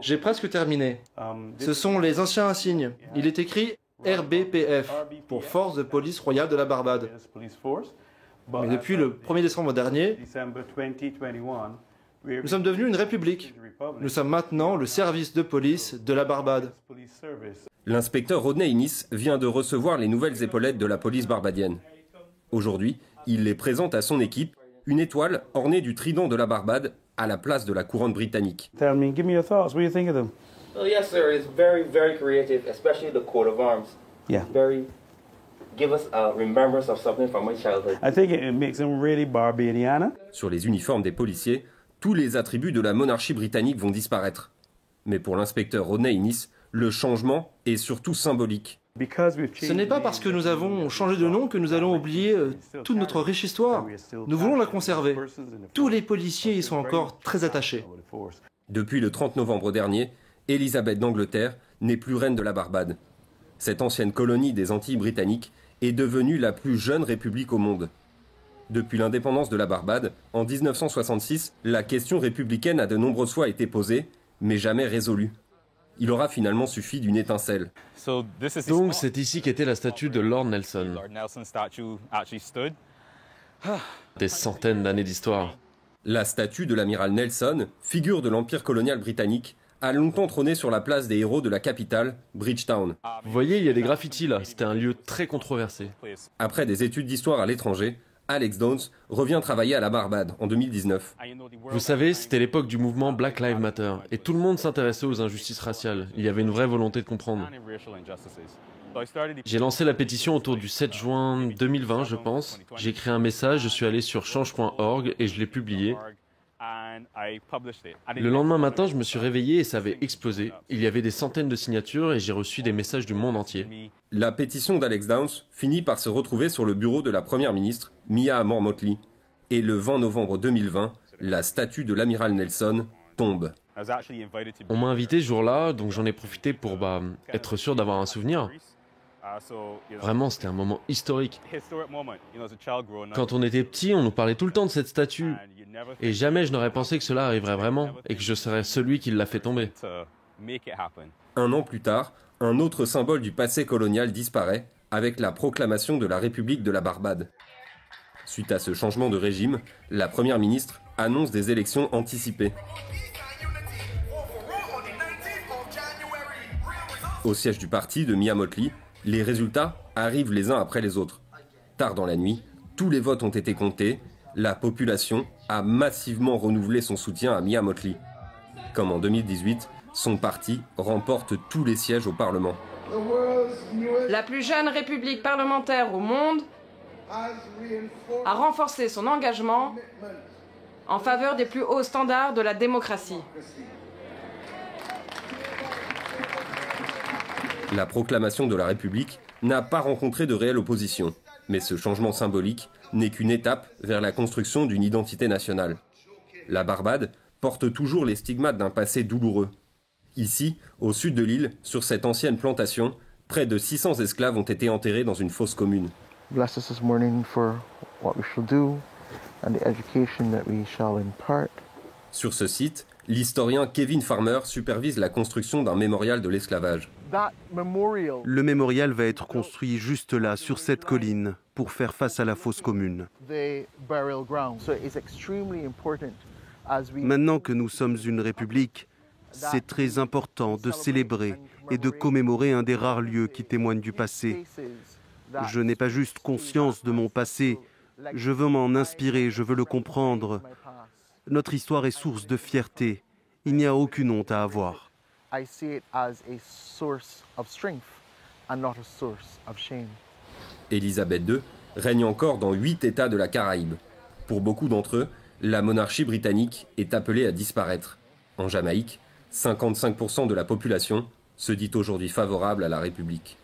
J'ai presque terminé. Ce sont les anciens insignes. Il est écrit RBPF, pour Force de police royale de la Barbade. Mais depuis le 1er décembre dernier, nous sommes devenus une république. Nous sommes maintenant le service de police de la Barbade. L'inspecteur Rodney Innis vient de recevoir les nouvelles épaulettes de la police barbadienne. Aujourd'hui, il les présente à son équipe, une étoile ornée du trident de la Barbade à la place de la couronne britannique. Tell me, give me your thoughts. What do you think of them? Well, yes, sir. It's very, very creative, especially the coat of arms. Yeah. Very, give us a remembrance of something from my childhood. I think it makes them really Barbadiana. Sur les uniformes des policiers, tous les attributs de la monarchie britannique vont disparaître. Mais pour l'inspecteur Rodney Innis, le changement est surtout symbolique. Ce n'est pas parce que nous avons changé de nom que nous allons oublier toute notre riche histoire. Nous voulons la conserver. Tous les policiers y sont encore très attachés. Depuis le 30 novembre dernier, Élisabeth d'Angleterre n'est plus reine de la Barbade. Cette ancienne colonie des Antilles britanniques est devenue la plus jeune république au monde. Depuis l'indépendance de la Barbade, en 1966, la question républicaine a de nombreuses fois été posée, mais jamais résolue. Il aura finalement suffi d'une étincelle. Donc c'est ici qu'était la statue de Lord Nelson. Des centaines d'années d'histoire. La statue de l'amiral Nelson, figure de l'empire colonial britannique, a longtemps trôné sur la place des héros de la capitale, Bridgetown. Vous voyez, il y a des graffitis là, c'était un lieu très controversé. Après des études d'histoire à l'étranger, Alex Downs revient travailler à la Barbade en 2019. Vous savez, c'était l'époque du mouvement Black Lives Matter, et tout le monde s'intéressait aux injustices raciales. Il y avait une vraie volonté de comprendre. J'ai lancé la pétition autour du 7 juin 2020, je pense. J'ai écrit un message, je suis allé sur change.org et je l'ai publié. Le lendemain matin, je me suis réveillé et ça avait explosé. Il y avait des centaines de signatures et j'ai reçu des messages du monde entier. La pétition d'Alex Downs finit par se retrouver sur le bureau de la première ministre, Mia Motley. Et le 20 novembre 2020, la statue de l'amiral Nelson tombe. On m'a invité ce jour-là, donc j'en ai profité pour être sûr d'avoir un souvenir. Vraiment, c'était un moment historique. Quand on était petit, on nous parlait tout le temps de cette statue. Et jamais je n'aurais pensé que cela arriverait vraiment et que je serais celui qui l'a fait tomber. Un an plus tard, un autre symbole du passé colonial disparaît avec la proclamation de la République de la Barbade. Suite à ce changement de régime, la première ministre annonce des élections anticipées. Au siège du parti de Mia Motley, les résultats arrivent les uns après les autres. Tard dans la nuit, tous les votes ont été comptés. La population a massivement renouvelé son soutien à Mia Motley. Comme en 2018, son parti remporte tous les sièges au Parlement. La plus jeune république parlementaire au monde a renforcé son engagement en faveur des plus hauts standards de la démocratie. La proclamation de la République n'a pas rencontré de réelle opposition, mais ce changement symbolique n'est qu'une étape vers la construction d'une identité nationale. La Barbade porte toujours les stigmates d'un passé douloureux. Ici, au sud de l'île, sur cette ancienne plantation, près de 600 esclaves ont été enterrés dans une fosse commune. Bless us this morning for what we shall do and the education that we shall impart. Sur ce site, l'historien Kevin Farmer supervise la construction d'un mémorial de l'esclavage. Le mémorial va être construit juste là, sur cette colline, pour faire face à la fosse commune. Maintenant que nous sommes une république, c'est très important de célébrer et de commémorer un des rares lieux qui témoignent du passé. Je n'ai pas juste conscience de mon passé, je veux m'en inspirer, je veux le comprendre. Notre histoire est source de fierté, il n'y a aucune honte à avoir. Élisabeth II règne encore dans 8 États de la Caraïbe. Pour beaucoup d'entre eux, la monarchie britannique est appelée à disparaître. En Jamaïque, 55% de la population se dit aujourd'hui favorable à la République.